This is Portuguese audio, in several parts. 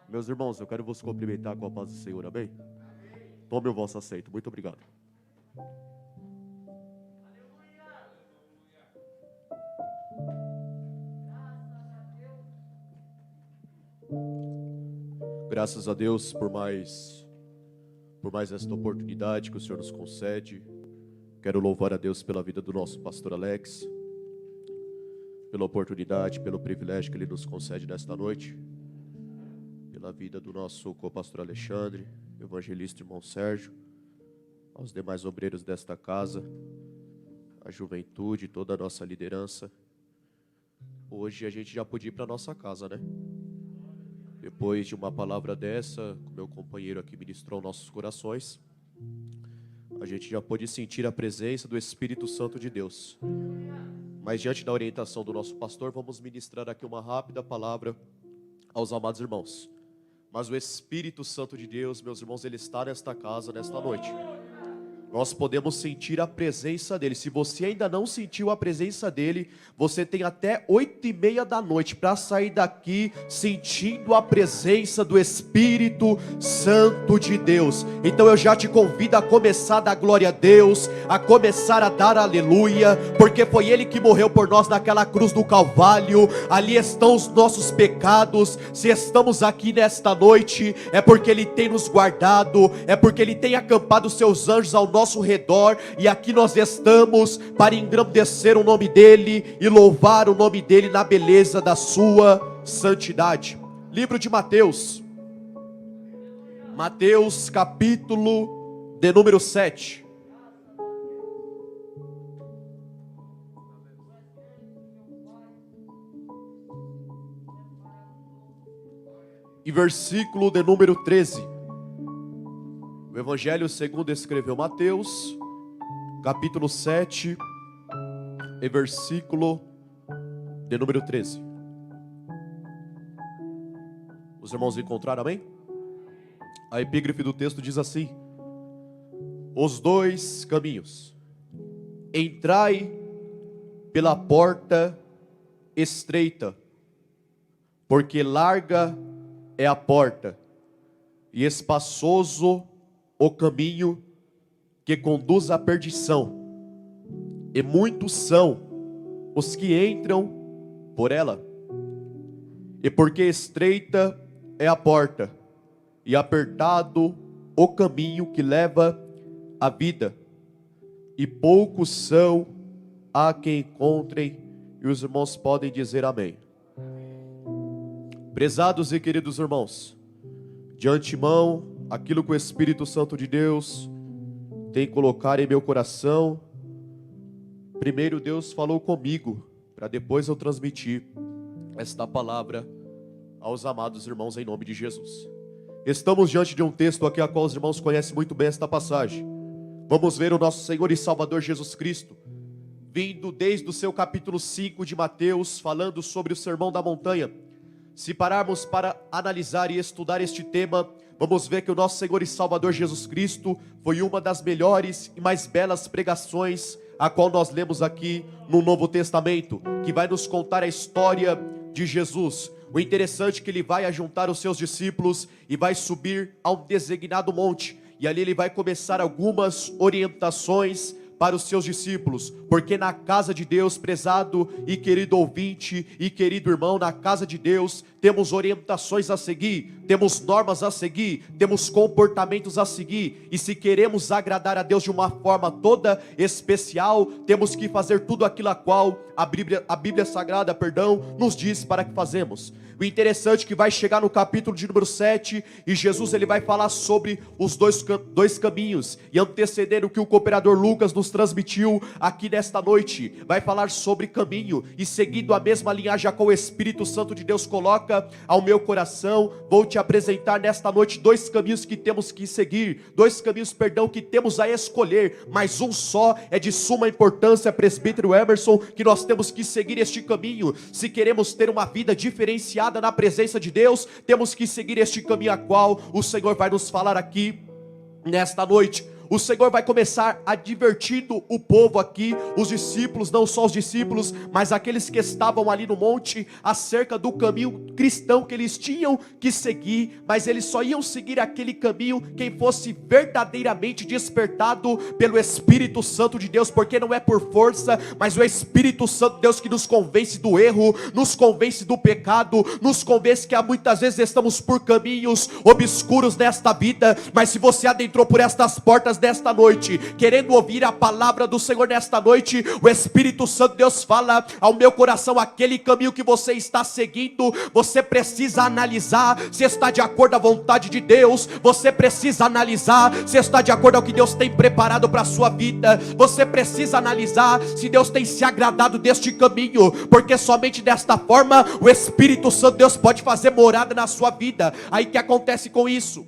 Meus irmãos, eu quero vos cumprimentar com a paz do Senhor, amém? Tome o vosso assento, muito obrigado. Graças a Deus por mais esta oportunidade que o Senhor nos concede. Quero louvar a Deus pela vida do nosso pastor Alex, pela oportunidade, pelo privilégio que Ele nos concede nesta noite, pela vida do nosso co-pastor Alexandre, evangelista irmão Sérgio, aos demais obreiros desta casa, a juventude, toda a nossa liderança. Hoje a gente já pôde ir para a nossa casa, né? Depois de uma palavra dessa, que o meu companheiro aqui ministrou nossos corações, a gente já pôde sentir a presença do Espírito Santo de Deus. Mas diante da orientação do nosso pastor, vamos ministrar aqui uma rápida palavra aos amados irmãos. Mas o Espírito Santo de Deus, meus irmãos, Ele está nesta casa, nesta noite. Nós podemos sentir a presença dEle. Se você ainda não sentiu a presença dEle, você tem até 8:30 da noite para sair daqui sentindo a presença do Espírito Santo de Deus. Então eu já te convido a começar a dar glória a Deus, a começar a dar aleluia, porque foi Ele que morreu por nós naquela cruz do Calvário. Ali estão os nossos pecados. Se estamos aqui nesta noite, é porque Ele tem nos guardado, é porque Ele tem acampado os seus anjos ao nosso redor, e aqui nós estamos para engrandecer o nome dEle e louvar o nome dEle na beleza da sua santidade. Livro de Mateus, capítulo de número 7. E versículo de número 13. O Evangelho segundo escreveu Mateus, capítulo 7, e versículo de número 13. Os irmãos encontraram, amém? A epígrafe do texto diz assim: os dois caminhos. Entrai pela porta estreita, porque larga é a porta, e espaçoso o caminho que conduz à perdição, e muitos são os que entram por ela. E porque estreita é a porta, e apertado o caminho que leva à vida, e poucos são a quem encontrem. E os irmãos podem dizer amém. Prezados e queridos irmãos, de antemão, aquilo que o Espírito Santo de Deus tem colocado em meu coração, primeiro Deus falou comigo, para depois eu transmitir esta palavra aos amados irmãos em nome de Jesus. Estamos diante de um texto aqui a qual os irmãos conhecem muito bem esta passagem. Vamos ver o nosso Senhor e Salvador Jesus Cristo, vindo desde o seu capítulo 5 de Mateus, falando sobre o Sermão da Montanha. Se pararmos para analisar e estudar este tema, vamos ver que o nosso Senhor e Salvador Jesus Cristo foi uma das melhores e mais belas pregações a qual nós lemos aqui no Novo Testamento, que vai nos contar a história de Jesus. O interessante é que Ele vai ajuntar os seus discípulos e vai subir a um designado monte, e ali Ele vai começar algumas orientações para os seus discípulos, porque na casa de Deus, prezado e querido ouvinte e querido irmão, na casa de Deus temos orientações a seguir, temos normas a seguir, temos comportamentos a seguir, e se queremos agradar a Deus de uma forma toda especial, temos que fazer tudo aquilo a qual a Bíblia Sagrada, nos diz para que fazemos. O interessante é que vai chegar no capítulo de número 7, e Jesus ele vai falar sobre os dois caminhos, e anteceder o que o cooperador Lucas nos transmitiu aqui nesta noite, vai falar sobre caminho, e seguindo a mesma linhagem a qual o Espírito Santo de Deus coloca ao meu coração, vou te apresentar nesta noite dois caminhos que temos que seguir, dois caminhos, que temos a escolher, mas um só é de suma importância, presbítero Emerson, que nós temos que seguir este caminho. Se queremos ter uma vida diferenciada na presença de Deus, temos que seguir este caminho a qual o Senhor vai nos falar aqui nesta noite. o Senhor vai começar advertindo o povo aqui, os discípulos, não só os discípulos, mas aqueles que estavam ali no monte, acerca do caminho cristão que eles tinham que seguir, mas eles só iam seguir aquele caminho quem fosse verdadeiramente despertado pelo Espírito Santo de Deus, porque não é por força, mas o Espírito Santo de Deus que nos convence do erro, nos convence do pecado, nos convence que muitas vezes estamos por caminhos obscuros nesta vida, mas se você adentrou por estas portas desta noite, querendo ouvir a palavra do Senhor nesta noite, o Espírito Santo de Deus fala ao meu coração: aquele caminho que você está seguindo, você precisa analisar se está de acordo à vontade de Deus, você precisa analisar se está de acordo ao que Deus tem preparado para a sua vida, você precisa analisar se Deus tem se agradado deste caminho, porque somente desta forma o Espírito Santo de Deus pode fazer morada na sua vida. Aí que acontece com isso?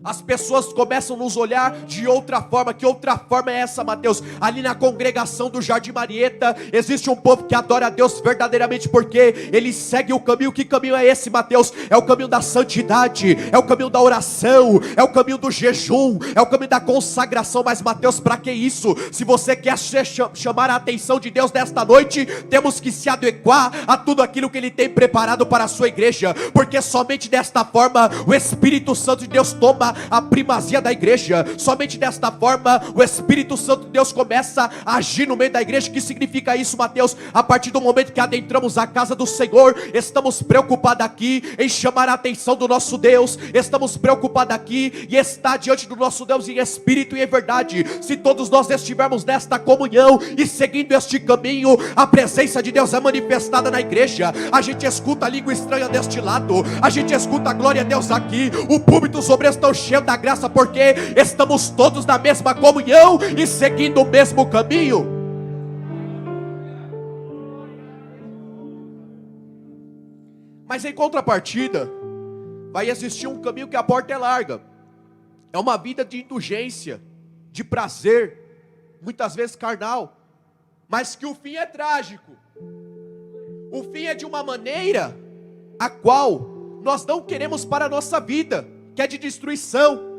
As pessoas começam a nos olhar de outra forma. Que outra forma é essa, Mateus? Ali na congregação do Jardim Marieta, existe um povo que adora a Deus verdadeiramente, porque ele segue o caminho. Que caminho é esse, Mateus? É o caminho da santidade, é o caminho da oração, é o caminho do jejum, é o caminho da consagração. Mas Mateus, para que isso? Se você quer chamar a atenção de Deus nesta noite, temos que se adequar a tudo aquilo que Ele tem preparado para a sua igreja, porque somente desta forma o Espírito Santo de Deus toma a primazia da igreja. Somente desta forma o Espírito Santo de Deus começa a agir no meio da igreja. O que significa isso, Mateus? A partir do momento que adentramos a casa do Senhor, estamos preocupados aqui em chamar a atenção do nosso Deus, estamos preocupados aqui em estar diante do nosso Deus em espírito e em verdade. Se todos nós estivermos nesta comunhão e seguindo este caminho, a presença de Deus é manifestada na igreja. A gente escuta a língua estranha deste lado, a gente escuta a glória a Deus aqui, o púlpito, os obreiros estão cheio da graça, porque estamos todos na mesma comunhão e seguindo o mesmo caminho. Mas em contrapartida, vai existir um caminho que a porta é larga. É uma vida de indulgência, de prazer, muitas vezes carnal, mas que o fim é trágico. O fim é de uma maneira a qual nós não queremos para a nossa vida, que é de destruição.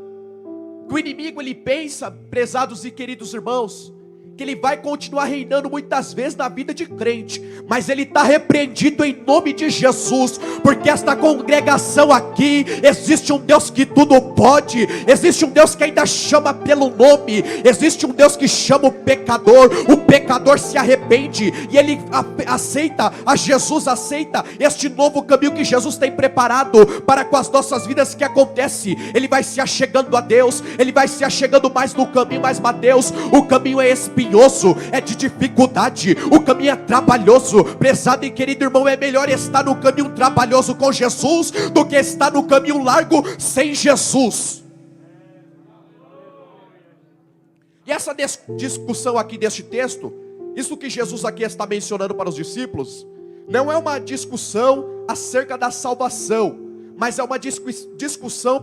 Que o inimigo, ele pensa, prezados e queridos irmãos, que ele vai continuar reinando muitas vezes na vida de crente, mas ele está repreendido em nome de Jesus, porque esta congregação aqui, existe um Deus que tudo pode, existe um Deus que ainda chama pelo nome, existe um Deus que chama o pecador se arrepende, e ele aceita, a Jesus aceita este novo caminho que Jesus tem preparado para com as nossas vidas. Que acontece? Ele vai se achegando a Deus, ele vai se achegando mais no caminho. Mas Mateus, o caminho é espinhoso, é de dificuldade, o caminho é trabalhoso. Prezado e querido irmão, é melhor estar no caminho trabalhoso com Jesus do que estar no caminho largo sem Jesus. E essa discussão aqui deste texto, isso que Jesus aqui está mencionando para os discípulos, não é uma discussão acerca da salvação, mas é uma discussão,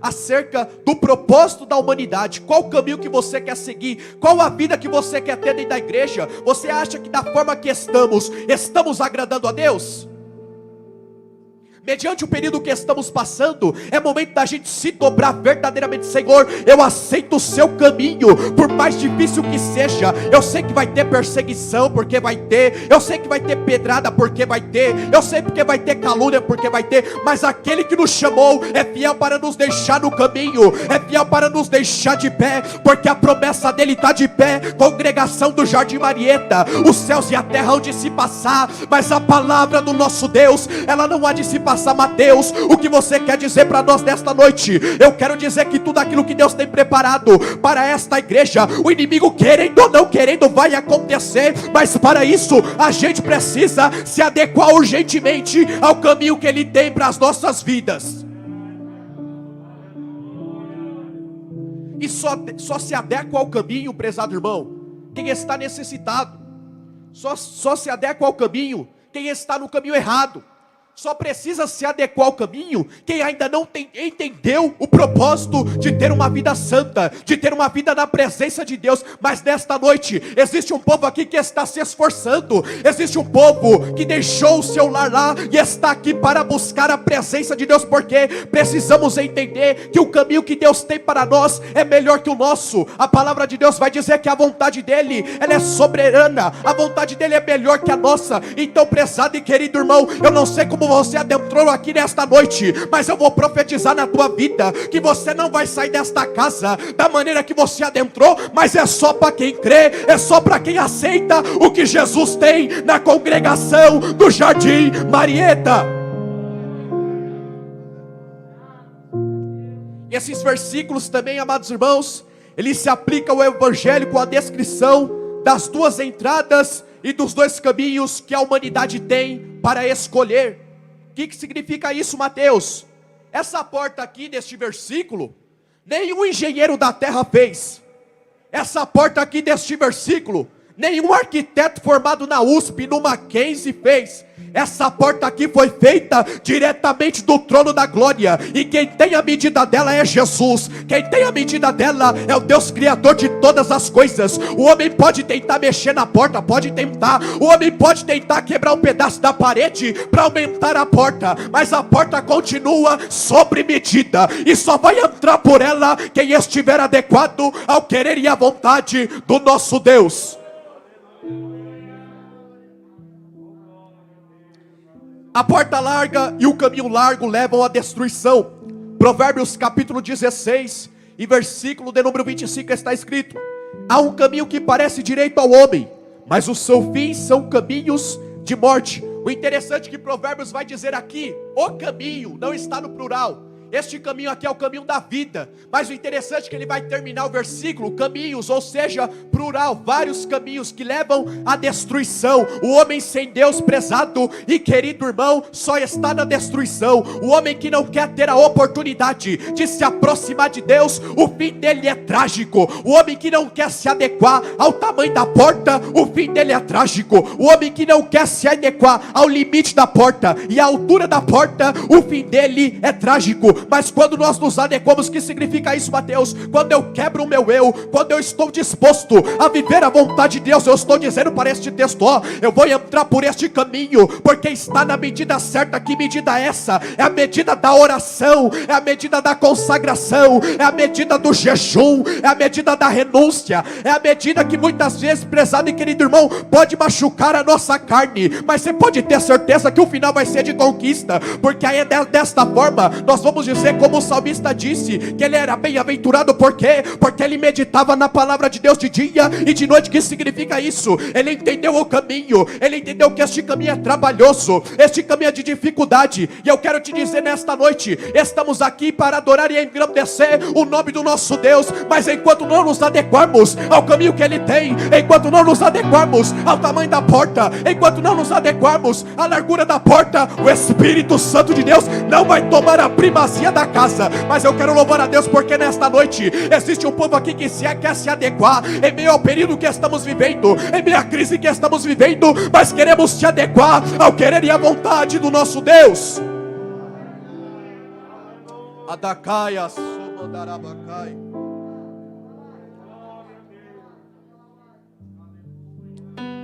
acerca do propósito da humanidade. Qual o caminho que você quer seguir? Qual a vida que você quer ter dentro da igreja? Você acha que da forma que estamos agradando a Deus? Mediante o período que estamos passando, é momento da gente se dobrar verdadeiramente. Senhor, eu aceito o seu caminho, por mais difícil que seja. Eu sei que vai ter perseguição, porque vai ter. Eu sei que vai ter pedrada, porque vai ter. Eu sei que vai ter calúnia, porque vai ter. Mas aquele que nos chamou é fiel para nos deixar no caminho, é fiel para nos deixar de pé, porque a promessa dele está de pé. Congregação do Jardim Marieta, os céus e a terra hão de se passar, mas a palavra do nosso Deus, ela não há de se passar. Mateus, o que você quer dizer para nós nesta noite? Eu quero dizer que tudo aquilo que Deus tem preparado para esta igreja, o inimigo querendo ou não querendo vai acontecer, mas para isso a gente precisa se adequar urgentemente ao caminho que Ele tem para as nossas vidas. E só se adequa ao caminho, prezado irmão, quem está necessitado. Só se adequa ao caminho quem está no caminho errado. Só precisa se adequar ao caminho quem ainda não entendeu o propósito de ter uma vida santa, de ter uma vida na presença de Deus. Mas nesta noite, existe um povo aqui que está se esforçando, existe um povo que deixou o seu lar lá e está aqui para buscar a presença de Deus, porque precisamos entender que o caminho que Deus tem para nós é melhor que o nosso. A palavra de Deus vai dizer que a vontade dele, ela é soberana, a vontade dele é melhor que a nossa. Então, prezado e querido irmão, eu não sei como você adentrou aqui nesta noite, mas eu vou profetizar na tua vida que você não vai sair desta casa da maneira que você adentrou, mas é só para quem crê, é só para quem aceita o que Jesus tem na congregação do Jardim Marieta. Esses versículos também, amados irmãos, eles se aplicam ao evangelho com a descrição das duas entradas e dos dois caminhos que a humanidade tem para escolher. O que significa isso, Mateus? Essa porta aqui deste versículo, nenhum engenheiro da terra fez. Essa porta aqui deste versículo, nenhum arquiteto formado na USP, no Mackenzie fez. Essa porta aqui foi feita diretamente do trono da glória, e quem tem a medida dela é Jesus. Quem tem a medida dela é o Deus criador de todas as coisas. O homem pode tentar mexer na porta, pode tentar, o homem pode tentar quebrar um pedaço da parede para aumentar a porta, mas a porta continua sobre medida, e só vai entrar por ela quem estiver adequado ao querer e à vontade do nosso Deus. A porta larga e o caminho largo levam à destruição. Provérbios capítulo 16 e versículo de número 25 está escrito: há um caminho que parece direito ao homem, mas o seu fim são caminhos de morte. O interessante é que Provérbios vai dizer aqui, o caminho, não está no plural. Este caminho aqui é o caminho da vida, mas o interessante é que ele vai terminar o versículo, caminhos, ou seja, plural, vários caminhos que levam à destruição. O homem sem Deus, prezado e querido irmão, só está na destruição. O homem que não quer ter a oportunidade de se aproximar de Deus, o fim dele é trágico. O homem que não quer se adequar ao tamanho da porta, o fim dele é trágico. O homem que não quer se adequar ao limite da porta e à altura da porta, o fim dele é trágico. Mas quando nós nos adequamos, o que significa isso, Mateus? Quando eu quebro o meu eu, quando eu estou disposto a viver a vontade de Deus, eu estou dizendo para este texto, eu vou entrar por este caminho, porque está na medida certa. Que medida é essa? É a medida da oração, é a medida da consagração, é a medida do jejum, é a medida da renúncia, é a medida que muitas vezes, prezado e querido irmão, pode machucar a nossa carne, mas você pode ter certeza que o final vai ser de conquista, porque aí desta forma, nós vamos dizer como o salmista disse, que ele era bem-aventurado. Por quê? Porque ele meditava na palavra de Deus de dia e de noite. Que significa isso? Ele entendeu o caminho, ele entendeu que este caminho é trabalhoso, este caminho é de dificuldade. E eu quero te dizer nesta noite, estamos aqui para adorar e engrandecer o nome do nosso Deus, mas enquanto não nos adequarmos ao caminho que ele tem, enquanto não nos adequarmos ao tamanho da porta, enquanto não nos adequarmos à largura da porta, o Espírito Santo de Deus não vai tomar a primazia da casa. Mas eu quero louvar a Deus, porque nesta noite existe um povo aqui que quer se adequar em meio ao período que estamos vivendo, em meio à crise que estamos vivendo, mas queremos se adequar ao querer e à vontade do nosso Deus. Adacaia, Somandarabacai.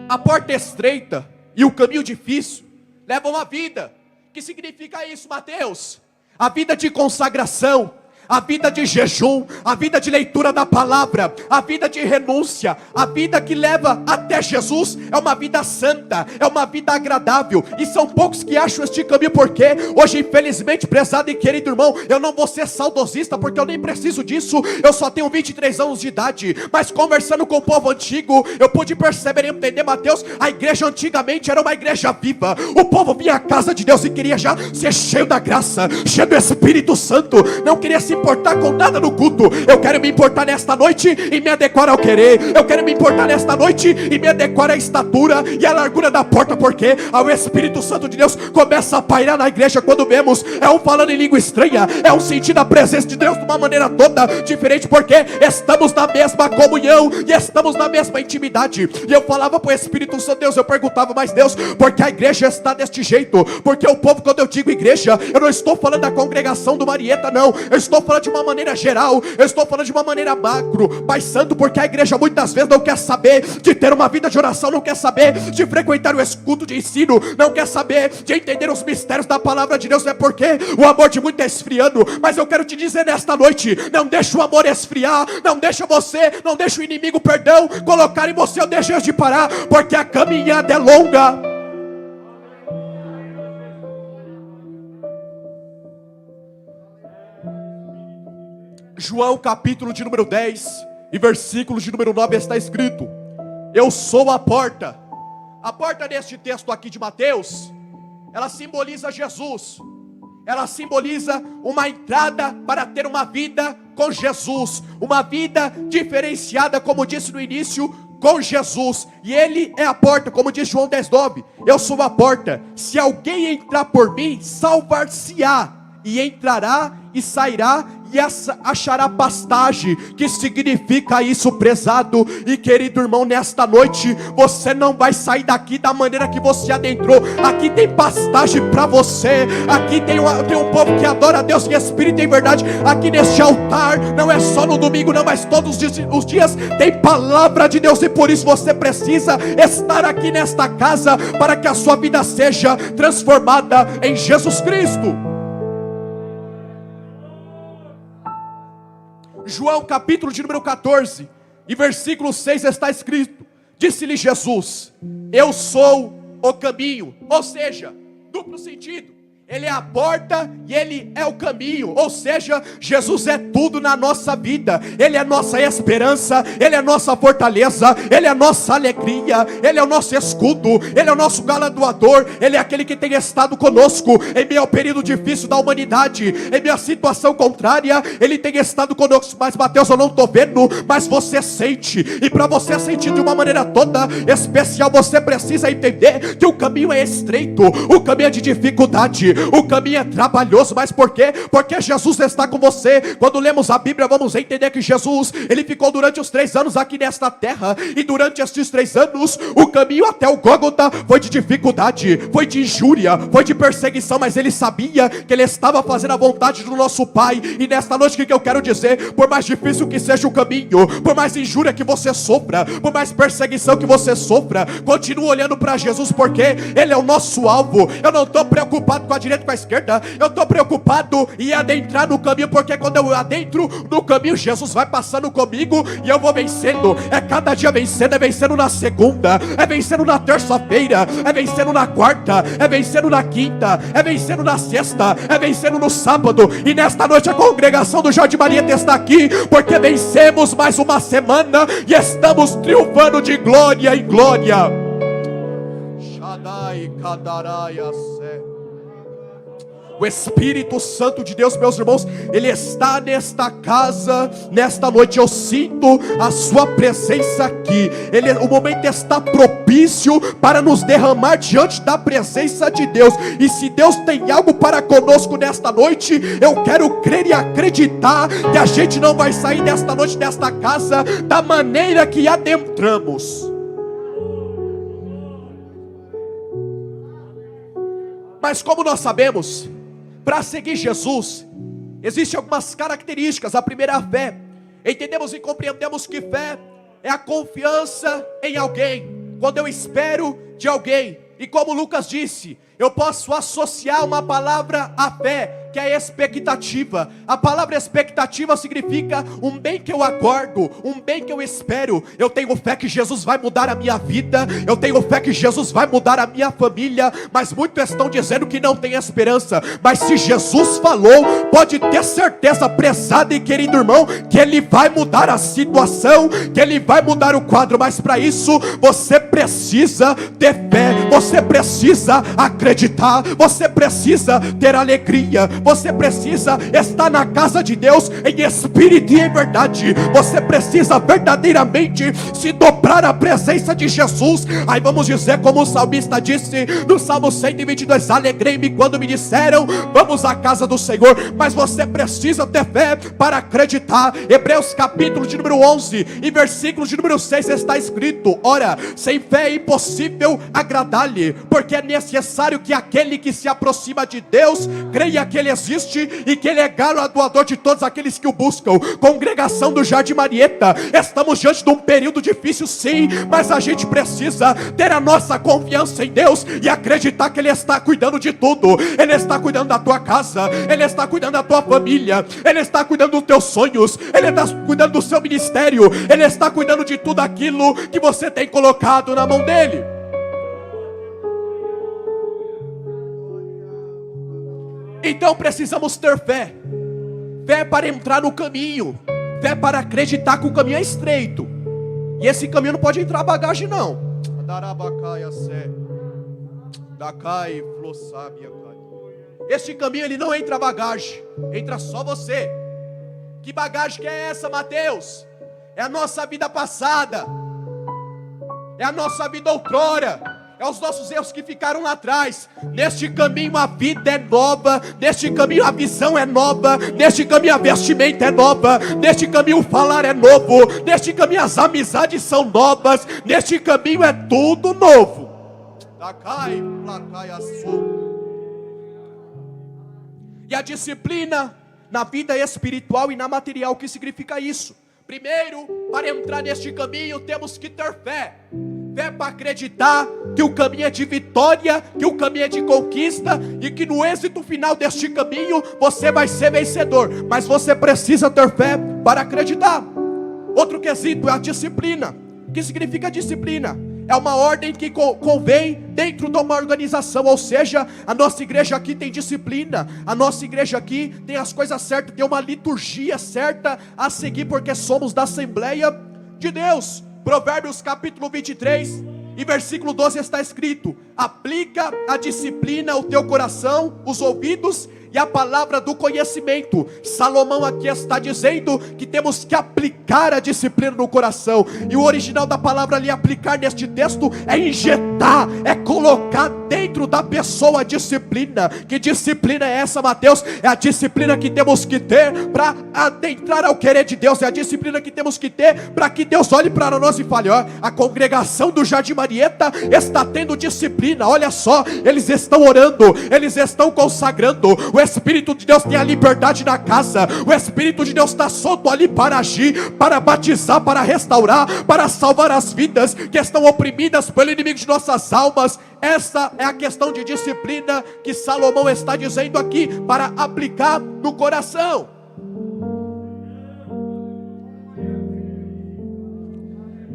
A porta estreita e o caminho difícil levam à vida. O que significa isso, Mateus? A vida de consagração, a vida de jejum, a vida de leitura da palavra, a vida de renúncia, a vida que leva até Jesus, é uma vida santa, é uma vida agradável, e são poucos que acham este caminho, porque hoje, infelizmente, prezado e querido irmão, eu não vou ser saudosista, porque eu nem preciso disso, eu só tenho 23 anos de idade, mas conversando com o povo antigo, eu pude perceber e entender, Mateus, a igreja antigamente era uma igreja viva, o povo vinha à casa de Deus e queria já ser cheio da graça, cheio do Espírito Santo, não queria se se importar com nada no culto. Eu quero me importar nesta noite e me adequar ao querer. Eu quero me importar nesta noite e me adequar à estatura e à largura da porta, porque o Espírito Santo de Deus começa a pairar na igreja quando vemos é um falando em língua estranha, é um sentindo a presença de Deus de uma maneira toda diferente, porque estamos na mesma comunhão e estamos na mesma intimidade. E eu falava para o Espírito Santo de Deus, eu perguntava, mas Deus, porque a igreja está deste jeito? Porque o povo, quando eu digo igreja, eu não estou falando da congregação do Marieta, não, eu estou falando de uma maneira geral, eu estou falando de uma maneira macro, Pai Santo, porque a igreja muitas vezes não quer saber de ter uma vida de oração, não quer saber de frequentar o escudo de ensino, não quer saber de entender os mistérios da palavra de Deus, é porque o amor de muito está esfriando. Mas eu quero te dizer nesta noite, não deixa o amor esfriar, não deixa o inimigo, perdão, colocar em você o desejo de parar, porque a caminhada é longa. João capítulo de número 10 e versículo de número 9 está escrito: eu sou a porta. A porta neste texto aqui de Mateus, ela simboliza Jesus. Ela simboliza uma entrada para ter uma vida com Jesus, uma vida diferenciada, como disse no início, com Jesus. E Ele é a porta, como diz João 10:9. Eu sou a porta, se alguém entrar por mim, salvar-se-á, e entrará e sairá e achará pastagem. Que significa isso, prezado e querido irmão? Nesta noite você não vai sair daqui da maneira que você adentrou. Aqui tem pastagem para você. Aqui tem um povo que adora a Deus em espírito e em verdade. Aqui neste altar, não é só no domingo não, mas todos os dias tem palavra de Deus. E por isso você precisa estar aqui nesta casa, para que a sua vida seja transformada em Jesus Cristo. João capítulo de número 14 e versículo 6 está escrito: disse-lhe Jesus, eu sou o caminho. Ou seja, duplo sentido, Ele é a porta e Ele é o caminho. Ou seja, Jesus é tudo na nossa vida. Ele é nossa esperança, Ele é nossa fortaleza, Ele é nossa alegria, Ele é o nosso escudo, Ele é o nosso galardoador. Ele é aquele que tem estado conosco em meio ao período difícil da humanidade, em meio à situação contrária. Ele tem estado conosco. Mas Mateus, eu não estou vendo, mas você sente. E para você sentir de uma maneira toda especial, você precisa entender que o caminho é estreito, o caminho é de dificuldade, o caminho é trabalhoso. Mas por quê? Porque Jesus está com você. Quando lemos a Bíblia, vamos entender que Jesus, Ele ficou durante os 3 anos aqui nesta terra. E durante estes 3 anos, o caminho até o Gólgota foi de dificuldade, foi de injúria, foi de perseguição. Mas Ele sabia que Ele estava fazendo a vontade do nosso Pai. E nesta noite, o que eu quero dizer? Por mais difícil que seja o caminho, por mais injúria que você sofra, por mais perseguição que você sofra, continue olhando para Jesus, porque Ele é o nosso alvo. Eu não estou preocupado com a direita, com a esquerda, eu estou preocupado em adentrar no caminho, porque quando eu adentro no caminho, Jesus vai passando comigo e eu vou vencendo. É cada dia vencendo, é vencendo na segunda, é vencendo na terça-feira, é vencendo na quarta, é vencendo na quinta, é vencendo na sexta, é vencendo no sábado. E nesta noite a congregação do Jardim Marieta está aqui, porque vencemos mais uma semana e estamos triunfando de glória em glória. Shaddai Kadarayase. O Espírito Santo de Deus, meus irmãos, Ele está nesta casa, nesta noite. Eu sinto a sua presença aqui. O momento está propício para nos derramar diante da presença de Deus. E se Deus tem algo para conosco nesta noite, eu quero crer e acreditar que a gente não vai sair desta noite, desta casa, da maneira que adentramos. Mas como nós sabemos, para seguir Jesus, existem algumas características. A primeira é a fé. Entendemos e compreendemos que fé é a confiança em alguém, quando eu espero de alguém. E como Lucas disse, eu posso associar uma palavra à fé, que é expectativa. A palavra expectativa significa um bem que eu aguardo, um bem que eu espero. Eu tenho fé que Jesus vai mudar a minha vida, eu tenho fé que Jesus vai mudar a minha família. Mas muitos estão dizendo que não tem esperança. Mas se Jesus falou, pode ter certeza, prezado e querido irmão, que Ele vai mudar a situação, que Ele vai mudar o quadro. Mas para isso você precisa ter fé, você precisa acreditar, você precisa ter alegria. Você precisa estar na casa de Deus em espírito e em verdade. Você precisa verdadeiramente se dobrar à presença de Jesus. Aí vamos dizer como o salmista disse no Salmo 122: alegrei-me quando me disseram, vamos à casa do Senhor. Mas você precisa ter fé para acreditar. Hebreus capítulo de número 11 e versículo de número 6 está escrito: ora, sem fé é impossível agradar-lhe, porque é necessário que aquele que se aproxima de Deus creia que Ele existe e que Ele é galardoador de todos aqueles que o buscam. Congregação do Jardim Marieta, estamos diante de um período difícil, sim, mas a gente precisa ter a nossa confiança em Deus e acreditar que Ele está cuidando de tudo. Ele está cuidando da tua casa, Ele está cuidando da tua família, Ele está cuidando dos teus sonhos, Ele está cuidando do seu ministério, Ele está cuidando de tudo aquilo que você tem colocado na mão dEle. Então precisamos ter fé. Fé para entrar no caminho. Fé para acreditar que o caminho é estreito. E esse caminho não pode entrar bagagem não. Este caminho ele não entra bagagem. Entra só você. Que bagagem que é essa, Mateus? É a nossa vida passada. É a nossa vida outrora. É os nossos erros que ficaram lá atrás. Neste caminho a vida é nova. Neste caminho a visão é nova. Neste caminho a vestimenta é nova. Neste caminho o falar é novo. Neste caminho as amizades são novas. Neste caminho é tudo novo. E a disciplina na vida espiritual e na material, o que significa isso? Primeiro, para entrar neste caminho temos que ter fé. Fé para acreditar que o caminho é de vitória, que o caminho é de conquista e que no êxito final deste caminho você vai ser vencedor. Mas você precisa ter fé para acreditar. Outro quesito é a disciplina. O que significa disciplina? É uma ordem que convém dentro de uma organização. Ou seja, a nossa igreja aqui tem disciplina. A nossa igreja aqui tem as coisas certas, tem uma liturgia certa a seguir, porque somos da Assembleia de Deus. Provérbios capítulo 23 e versículo 12 está escrito: aplica a disciplina ao teu coração, os ouvidos e a palavra do conhecimento. Salomão aqui está dizendo que temos que aplicar a disciplina no coração. E o original da palavra ali, aplicar neste texto, é injetar, é colocar dentro da pessoa a disciplina. Que disciplina é essa, Mateus? É a disciplina que temos que ter para adentrar ao querer de Deus. É a disciplina que temos que ter para que Deus olhe para nós e fale: ó, a congregação do Jardim Marieta está tendo disciplina. Olha só, eles estão orando, eles estão consagrando. O Espírito de Deus tem a liberdade na casa. O Espírito de Deus está solto ali para agir, para batizar, para restaurar, para salvar as vidas que estão oprimidas pelo inimigo de nossas almas. Essa é a questão de disciplina que Salomão está dizendo aqui, para aplicar no coração.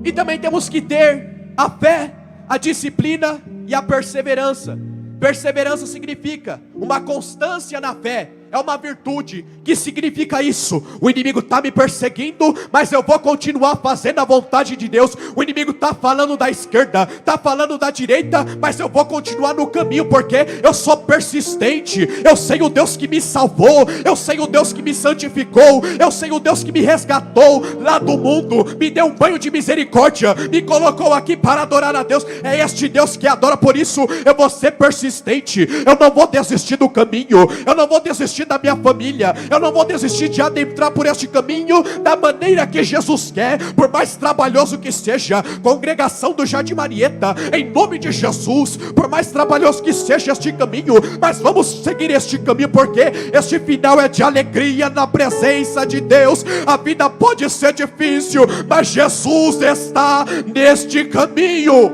E também temos que ter a fé, a disciplina e a perseverança. Perseverança significa uma constância na fé. É uma virtude. Que significa isso? O inimigo está me perseguindo, mas eu vou continuar fazendo a vontade de Deus. O inimigo está falando da esquerda, está falando da direita, mas eu vou continuar no caminho, porque eu sou persistente. Eu sei o Deus que me salvou, eu sei o Deus que me santificou, eu sei o Deus que me resgatou lá do mundo, me deu um banho de misericórdia, me colocou aqui para adorar a Deus. É este Deus que adora. Por isso eu vou ser persistente. Eu não vou desistir do caminho, eu não vou desistir da minha família, eu não vou desistir de adentrar por este caminho da maneira que Jesus quer, por mais trabalhoso que seja. Congregação do Jardim Marieta, em nome de Jesus, por mais trabalhoso que seja este caminho, mas vamos seguir este caminho, porque este final é de alegria na presença de Deus. A vida pode ser difícil, mas Jesus está neste caminho.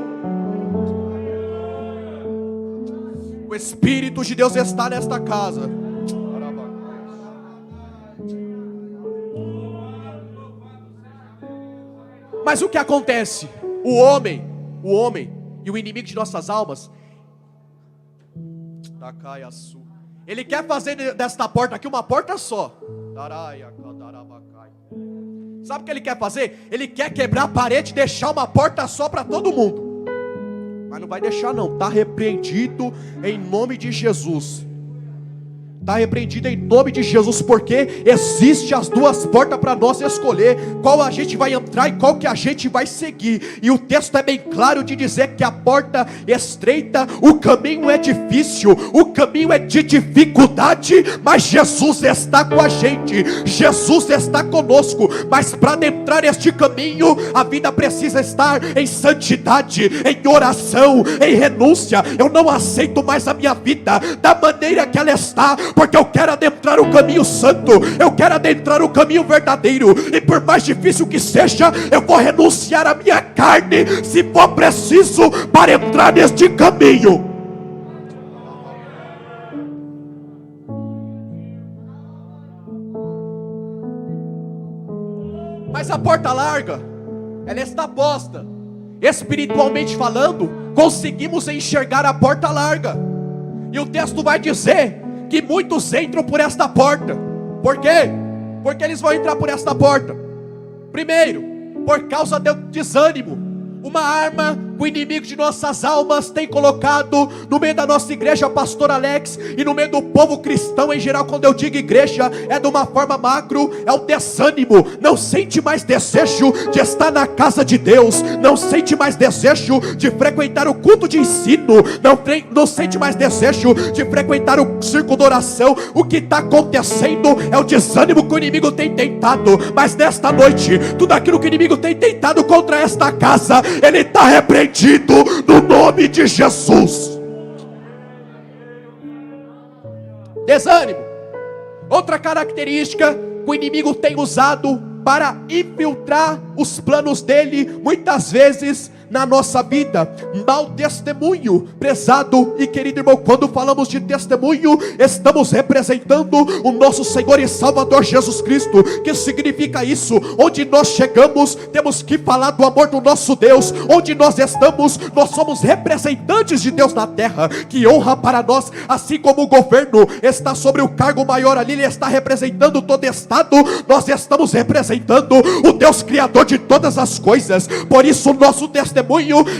O Espírito de Deus está nesta casa. Mas o que acontece? O homem e o inimigo de nossas almas, ele quer fazer desta porta aqui uma porta só. Sabe o que ele quer fazer? Ele quer quebrar a parede e deixar uma porta só para todo mundo. Mas não vai deixar não, está repreendido em nome de Jesus. Está repreendido em nome de Jesus, porque existe as duas portas para nós escolher qual a gente vai entrar e qual que a gente vai seguir. E o texto é bem claro de dizer que a porta estreita, o caminho é difícil, o caminho é de dificuldade, mas Jesus está com a gente, Jesus está conosco. Mas para adentrar este caminho, a vida precisa estar em santidade, em oração, em renúncia. Eu não aceito mais a minha vida da maneira que ela está, porque eu quero adentrar o caminho santo, eu quero adentrar o caminho verdadeiro, e por mais difícil que seja, eu vou renunciar à minha carne, se for preciso, para entrar neste caminho. Mas a porta larga, ela está posta. Espiritualmente falando, conseguimos enxergar a porta larga, e o texto vai dizer que muitos entram por esta porta. Por quê? Porque eles vão entrar por esta porta. Primeiro, por causa do desânimo. Uma arma que o inimigo de nossas almas tem colocado no meio da nossa igreja, pastor Alex, e no meio do povo cristão em geral. Quando eu digo igreja, é de uma forma macro, é o desânimo. Não sente mais desejo de estar na casa de Deus, não sente mais desejo de frequentar o culto de ensino, não sente mais desejo de frequentar o círculo de oração. O que está acontecendo é o desânimo que o inimigo tem tentado. Mas nesta noite, tudo aquilo que o inimigo tem tentado contra esta casa, ele está repreendido no nome de Jesus. Desânimo. Outra característica que o inimigo tem usado para infiltrar os planos dele, muitas vezes na nossa vida, mau testemunho. Prezado e querido irmão, quando falamos de testemunho, estamos representando o nosso Senhor e Salvador Jesus Cristo. Que significa isso? Onde nós chegamos, temos que falar do amor do nosso Deus. Onde nós estamos, nós somos representantes de Deus na terra. Que honra para nós, assim como o governo está sobre o cargo maior ali, ele está representando todo estado, nós estamos representando o Deus Criador de todas as coisas. Por isso o nosso testemunho,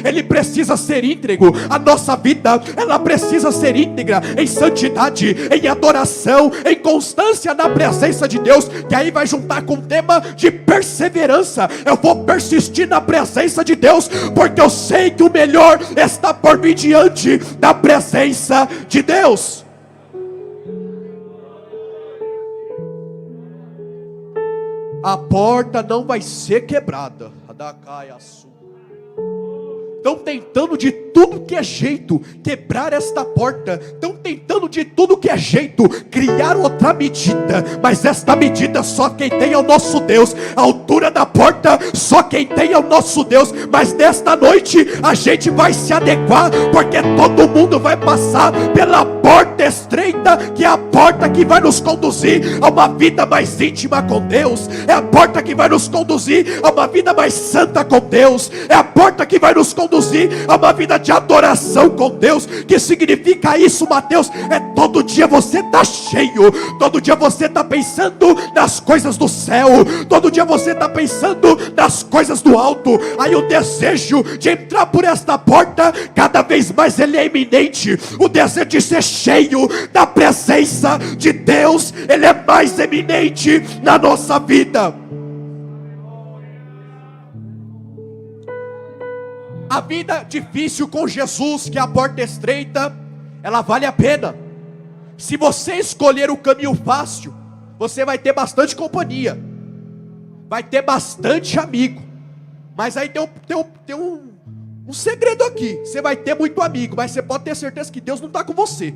ele precisa ser íntegro. A nossa vida, ela precisa ser íntegra, em santidade, em adoração, em constância na presença de Deus. Que aí vai juntar com o tema de perseverança. Eu vou persistir na presença de Deus, porque eu sei que o melhor está por vir diante da presença de Deus. A porta não vai ser quebrada. Estão tentando de tudo que é jeito quebrar esta porta. Estão tentando de tudo que é jeito criar outra medida. Mas esta medida só quem tem é o nosso Deus. A altura da porta só quem tem é o nosso Deus. Mas nesta noite a gente vai se adequar, porque todo mundo vai passar pela porta estreita, que é a porta que vai nos conduzir a uma vida mais íntima com Deus. É a porta que vai nos conduzir a uma vida mais santa com Deus. É a porta que vai nos conduzir a uma vida de adoração com Deus. Que significa isso, Mateus? É todo dia você está cheio, todo dia você está pensando nas coisas do céu, todo dia você está pensando nas coisas do alto. Aí o desejo de entrar por esta porta, cada vez mais ele é iminente. O desejo de ser cheio da presença de Deus, ele é mais eminente na nossa vida. A vida difícil com Jesus, que é a porta estreita, ela vale a pena. Se você escolher o caminho fácil, você vai ter bastante companhia, vai ter bastante amigo. Mas aí tem um segredo aqui: você vai ter muito amigo, mas você pode ter certeza que Deus não está com você.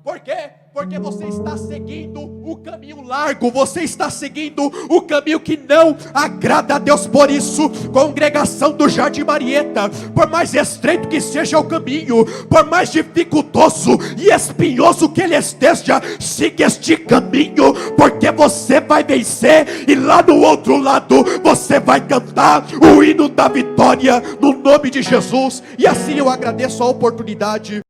Por quê? Porque você está seguindo o caminho largo, você está seguindo o caminho que não agrada a Deus. Por isso, congregação do Jardim Marieta, por mais estreito que seja o caminho, por mais dificultoso e espinhoso que ele esteja, siga este caminho, porque você vai vencer, e lá no outro lado você vai cantar o hino da vitória no nome de Jesus. E assim eu agradeço a oportunidade.